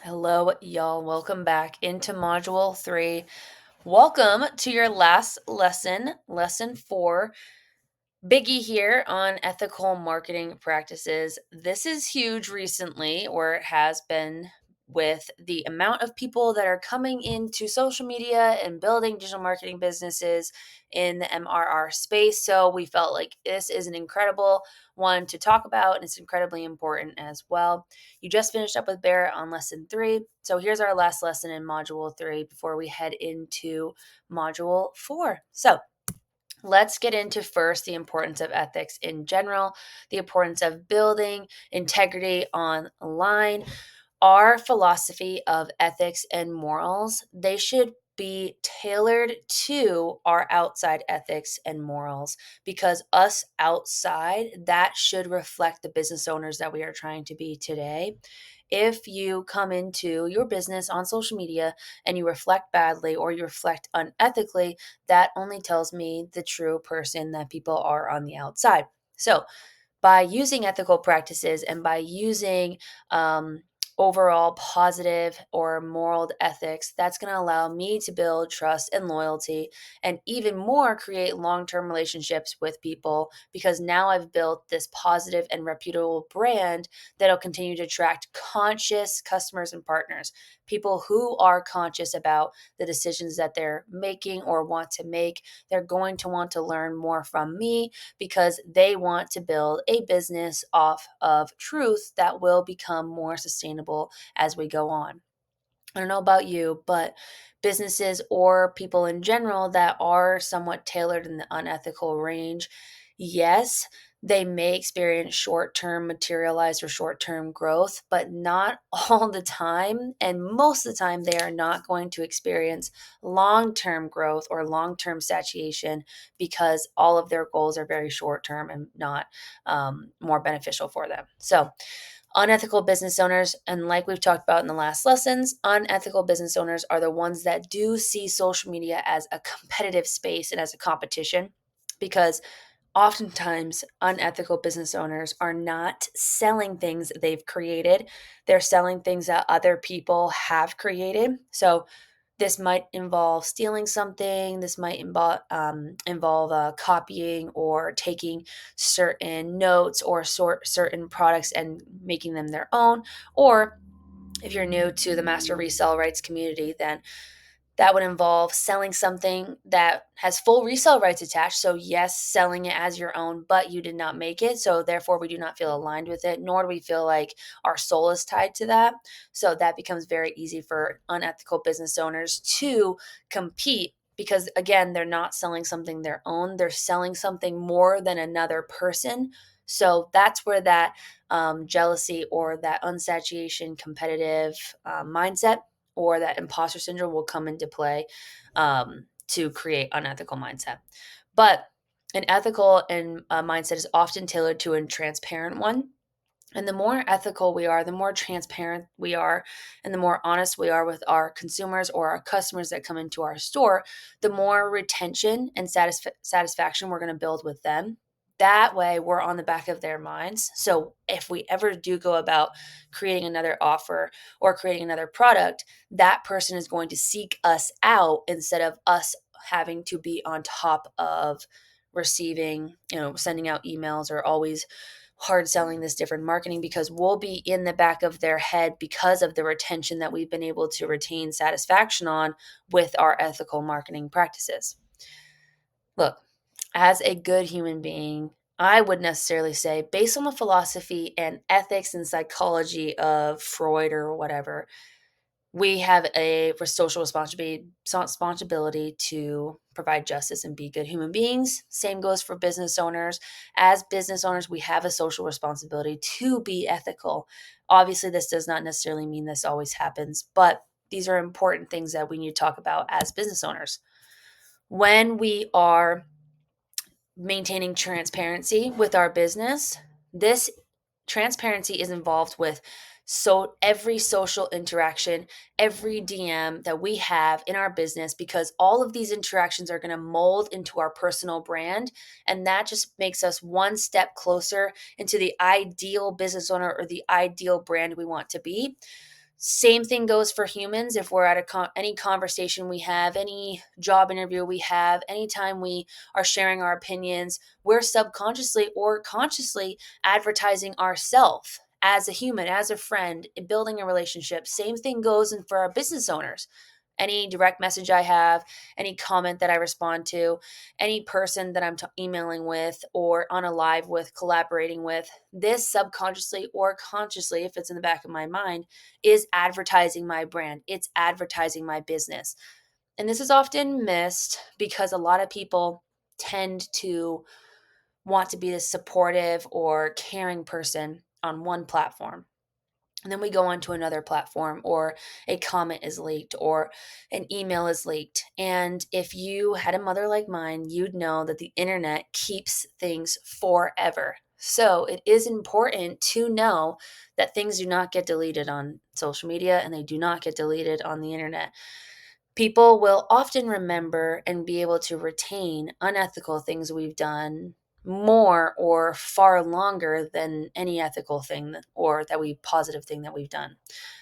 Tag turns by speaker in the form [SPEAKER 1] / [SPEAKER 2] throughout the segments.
[SPEAKER 1] Hello, y'all. Welcome back into Module 3. Welcome to your last lesson, Lesson 4. Biggie here on ethical marketing practices. This is huge recently, or it has been, with the amount of people that are coming into social media and building digital marketing businesses in the MRR space. So we felt like this is an incredible one to talk about, and it's incredibly important as well. You just finished up with Barrett on lesson 3. So here's our last lesson in module 3 before we head into module 4. So let's get into first the importance of ethics in general, the importance of building integrity online. Our philosophy of ethics and morals, they should be tailored to our outside ethics and morals, because us outside, that should reflect the business owners that we are trying to be today. If you come into your business on social media and you reflect badly or you reflect unethically, that only tells me the true person that people are on the outside. So, by using ethical practices and by using overall positive or moral ethics, that's going to allow me to build trust and loyalty, and even more create long-term relationships with people, because now I've built this positive and reputable brand that'll continue to attract conscious customers and partners, people who are conscious about the decisions that they're making or want to make. They're going to want to learn more from me because they want to build a business off of truth that will become more sustainable as we go on. I don't know about you, but businesses or people in general that are somewhat tailored in the unethical range, yes, they may experience short term materialized or short term growth, but not all the time. And most of the time, they are not going to experience long term growth or long term satiation, because all of their goals are very short term and not more beneficial for them. So, unethical business owners, and like we've talked about in the last lessons, unethical business owners are the ones that do see social media as a competitive space and as a competition, because oftentimes unethical business owners are not selling things they've created. They're selling things that other people have created. So this might involve stealing something. This might involve copying or taking certain notes or certain products and making them their own. Or if you're new to the master resale rights community, then that would involve selling something that has full resale rights attached. So, yes, selling it as your own, but you did not make it. So, therefore, we do not feel aligned with it, nor do we feel like our soul is tied to that. So, that becomes very easy for unethical business owners to compete, because, again, they're not selling something their own, they're selling something more than another person. So, that's where that jealousy or that unsatiation competitive mindset or that imposter syndrome will come into play to create unethical mindset. But an ethical and mindset is often tailored to a transparent one. And the more ethical we are, the more transparent we are, and the more honest we are with our consumers or our customers that come into our store, the more retention and satisfaction we're going to build with them. That way, we're on the back of their minds. So, if we ever do go about creating another offer or creating another product, that person is going to seek us out instead of us having to be on top of receiving, sending out emails or always hard selling this different marketing, because we'll be in the back of their head because of the retention that we've been able to retain satisfaction on with our ethical marketing practices. Look, as a good human being, I would necessarily say, based on the philosophy and ethics and psychology of Freud or whatever, we have a social responsibility to provide justice and be good human beings. Same goes for business owners. As business owners, we have a social responsibility to be ethical. Obviously, this does not necessarily mean this always happens, but these are important things that we need to talk about as business owners. When we are maintaining transparency with our business, this transparency is involved with every social interaction, every DM that we have in our business, because all of these interactions are going to mold into our personal brand, and that just makes us one step closer into the ideal business owner or the ideal brand we want to be. Same thing goes for humans. If we're at any conversation we have, any job interview we have, anytime we are sharing our opinions, we're subconsciously or consciously advertising ourselves as a human, as a friend, building a relationship. Same thing goes in for our business owners. Any direct message I have, any comment that I respond to, any person that I'm emailing with or on a live with, collaborating with, this subconsciously or consciously, if it's in the back of my mind, is advertising my brand. It's advertising my business. And this is often missed because a lot of people tend to want to be the supportive or caring person on one platform. And then we go on to another platform, or a comment is leaked, or an email is leaked. And if you had a mother like mine, you'd know that the internet keeps things forever. So it is important to know that things do not get deleted on social media and they do not get deleted on the internet. People will often remember and be able to retain unethical things we've done more or far longer than any ethical thing or that we positive thing that we've done.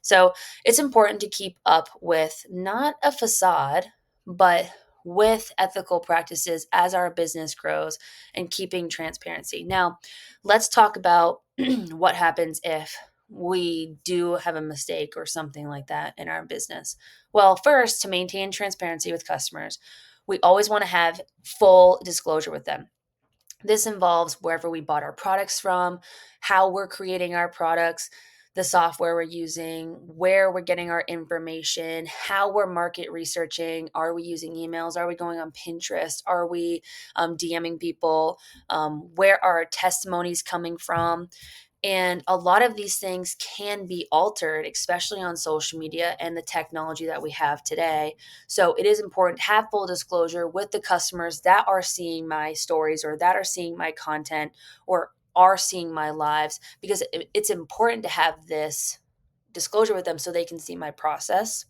[SPEAKER 1] So it's important to keep up with not a facade, but with ethical practices as our business grows and keeping transparency. Now, let's talk about what happens if we do have a mistake or something like that in our business. Well, first, to maintain transparency with customers, we always want to have full disclosure with them. This involves wherever we bought our products from, how we're creating our products, the software we're using, where we're getting our information, how we're market researching. Are we using emails? Are we going on Pinterest? Are we DMing people? Where are our testimonies coming from? And a lot of these things can be altered, especially on social media and the technology that we have today. So it is important to have full disclosure with the customers that are seeing my stories or that are seeing my content or are seeing my lives, because it's important to have this disclosure with them so they can see my process.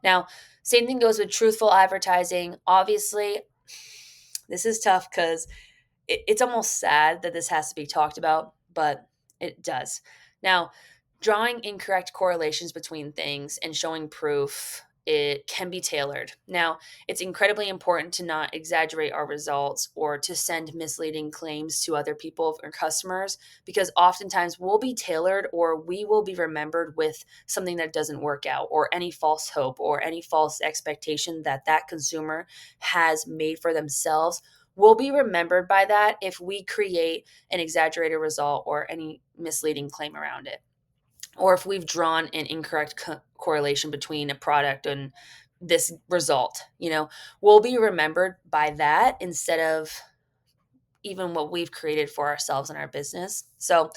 [SPEAKER 1] Now, same thing goes with truthful advertising. Obviously, this is tough because it's almost sad that this has to be talked about, but it does. Now, drawing incorrect correlations between things and showing proof, it can be tailored. Now, it's incredibly important to not exaggerate our results or to send misleading claims to other people or customers, because oftentimes we'll be tailored or we will be remembered with something that doesn't work out, or any false hope or any false expectation that that consumer has made for themselves. We'll be remembered by that if we create an exaggerated result or any misleading claim around it, or if we've drawn an incorrect correlation between a product and this result. We'll be remembered by that instead of even what we've created for ourselves in our business. So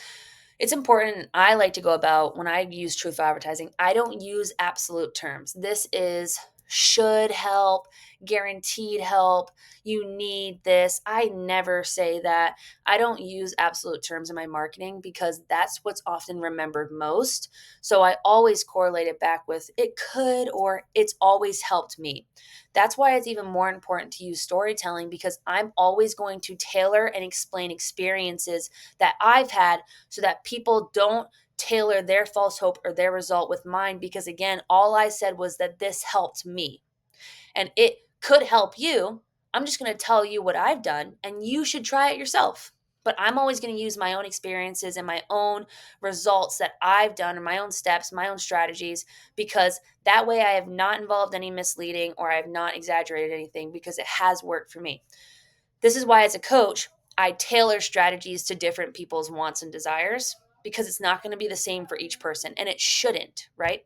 [SPEAKER 1] it's important. I like to go about, when I use truth advertising, I don't use absolute terms. This is should help, guaranteed help, you need this. I never say that. I don't use absolute terms in my marketing because that's what's often remembered most. So I always correlate it back with it could, or it's always helped me. That's why it's even more important to use storytelling, because I'm always going to tailor and explain experiences that I've had so that people don't tailor their false hope or their result with mine, because again, all I said was that this helped me and it could help you. I'm just going to tell you what I've done and you should try it yourself. But I'm always going to use my own experiences and my own results that I've done, and my own steps, my own strategies, because that way I have not involved any misleading or I have not exaggerated anything, because it has worked for me. This is why, as a coach, I tailor strategies to different people's wants and desires, because it's not going to be the same for each person, and it shouldn't, right?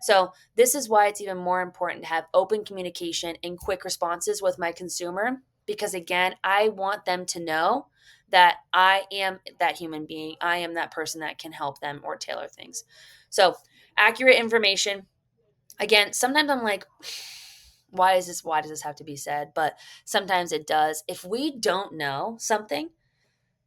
[SPEAKER 1] So, this is why it's even more important to have open communication and quick responses with my consumer, because again, I want them to know that I am that human being. I am that person that can help them or tailor things. So, accurate information. Again, sometimes I'm like, why does this have to be said? But sometimes it does. If we don't know something,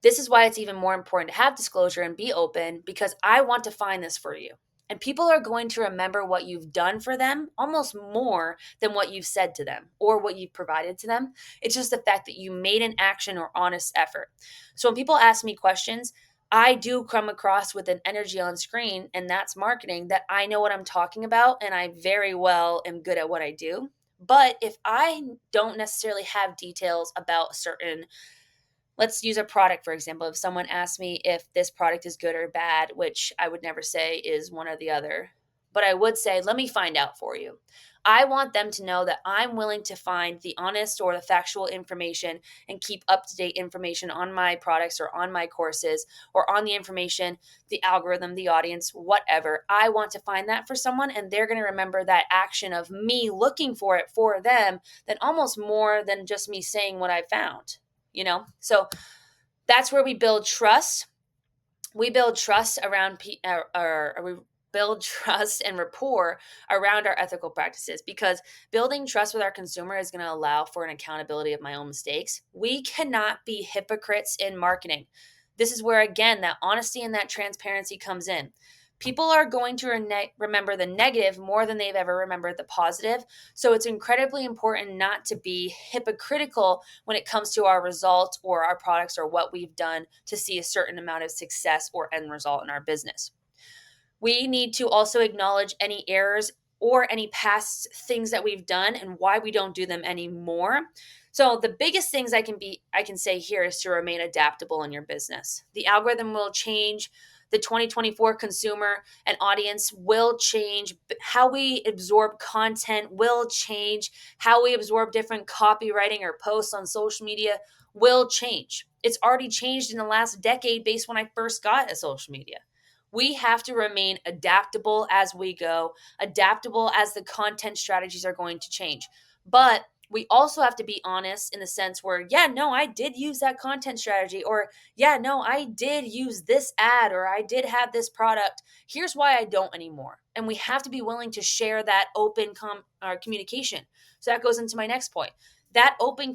[SPEAKER 1] this is why it's even more important to have disclosure and be open, because I want to find this for you. And people are going to remember what you've done for them almost more than what you've said to them or what you've provided to them. It's just the fact that you made an action or honest effort. So when people ask me questions, I do come across with an energy on screen, and that's marketing, that I know what I'm talking about and I very well am good at what I do. But if I don't necessarily have details about certain, let's use a product, for example. If someone asks me if this product is good or bad, which I would never say is one or the other, but I would say, let me find out for you. I want them to know that I'm willing to find the honest or the factual information and keep up to date information on my products or on my courses or on the information, the algorithm, the audience, whatever. I want to find that for someone, and they're going to remember that action of me looking for it for them, than almost more than just me saying what I found. So that's where we build trust. We build trust around or we build trust and rapport around our ethical practices, because building trust with our consumer is going to allow for an accountability of my own mistakes. We cannot be hypocrites in marketing. This is where, again, that honesty and that transparency comes in. People are going to remember the negative more than they've ever remembered the positive. So it's incredibly important not to be hypocritical when it comes to our results or our products or what we've done to see a certain amount of success or end result in our business. We need to also acknowledge any errors or any past things that we've done and why we don't do them anymore. So the biggest things I can say here is to remain adaptable in your business. The algorithm will change. The 2024 consumer and audience will change. How we absorb content will change. How we absorb different copywriting or posts on social media will change. It's already changed in the last decade based when I first got a social media. We have to remain adaptable as we go, adaptable as the content strategies are going to change. But we also have to be honest in the sense where, yeah, no, I did use that content strategy, or yeah, no, I did use this ad, or I did have this product. Here's why I don't anymore. And we have to be willing to share that open communication. So that goes into my next point. That open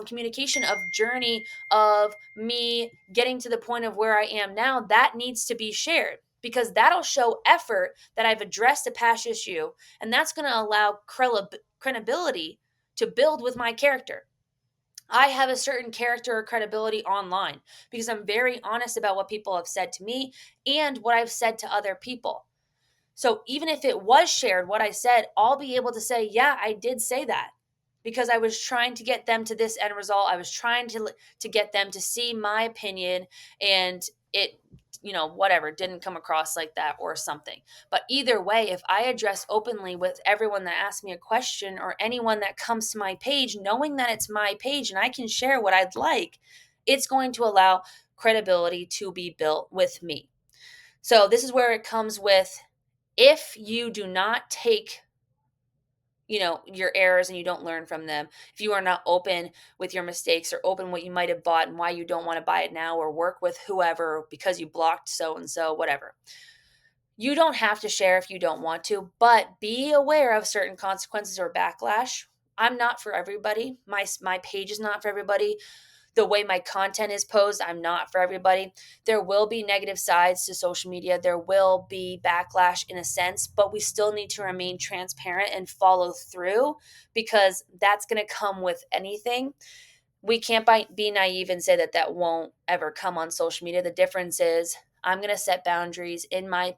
[SPEAKER 1] communication of journey of me getting to the point of where I am now, that needs to be shared, because that'll show effort that I've addressed a past issue, and that's going to allow credibility to build with my character. I have a certain character or credibility online because I'm very honest about what people have said to me and what I've said to other people. So even if it was shared, what I said, I'll be able to say, yeah, I did say that, because I was trying to get them to this end result. I was trying to get them to see my opinion, and it, whatever, didn't come across like that or something. But either way, if I address openly with everyone that asks me a question or anyone that comes to my page, knowing that it's my page and I can share what I'd like, it's going to allow credibility to be built with me. So this is where it comes with, if you do not take your errors and you don't learn from them, if you are not open with your mistakes or open what you might have bought and why you don't want to buy it now or work with whoever because you blocked so and so, whatever, you don't have to share if you don't want to, but be aware of certain consequences or backlash. I'm not for everybody. My page is not for everybody. The way my content is posed, I'm not for everybody. There will be negative sides to social media. There will be backlash in a sense, but we still need to remain transparent and follow through, because that's going to come with anything. We can't be naive and say that that won't ever come on social media. The difference is I'm going to set boundaries in my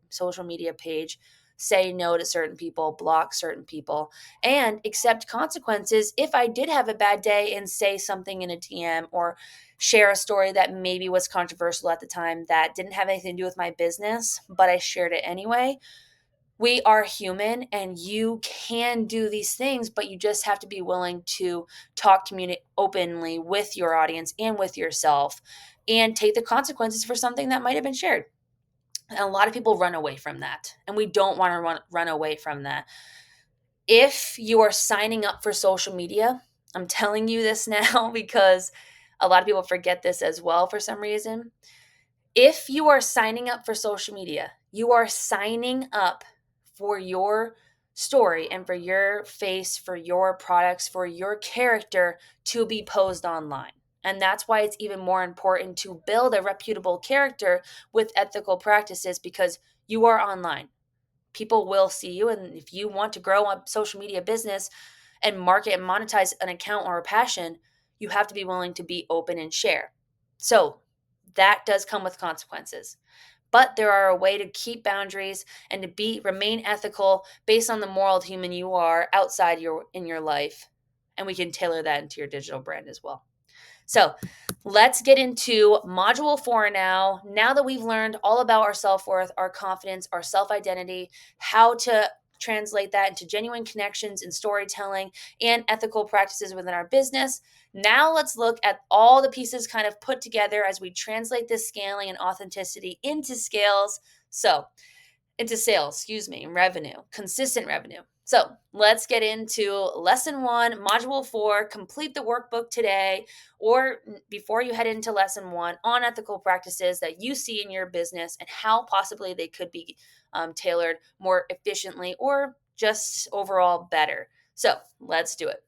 [SPEAKER 1] social media page, say no to certain people, block certain people, and accept consequences if I did have a bad day and say something in a DM or share a story that maybe was controversial at the time that didn't have anything to do with my business, but I shared it anyway. We are human, and you can do these things, but you just have to be willing to communicate openly with your audience and with yourself, and take the consequences for something that might have been shared. And a lot of people run away from that, and we don't want to run away from that. If you are signing up for social media, I'm telling you this now because a lot of people forget this as well for some reason. If you are signing up for social media, you are signing up for your story and for your face, for your products, for your character to be posed online. And that's why it's even more important to build a reputable character with ethical practices, because you are online. People will see you. And if you want to grow a social media business and market and monetize an account or a passion, you have to be willing to be open and share. So that does come with consequences. But there are a way to keep boundaries and to remain ethical based on the moral human you are outside in your life. And we can tailor that into your digital brand as well. So let's get into module 4 now. Now that we've learned all about our self-worth, our confidence, our self-identity, how to translate that into genuine connections and storytelling and ethical practices within our business. Now let's look at all the pieces kind of put together as we translate this scaling and authenticity into sales, revenue, consistent revenue. So let's get into lesson 1, module 4, complete the workbook today or before you head into lesson 1 on ethical practices that you see in your business and how possibly they could be tailored more efficiently or just overall better. So let's do it.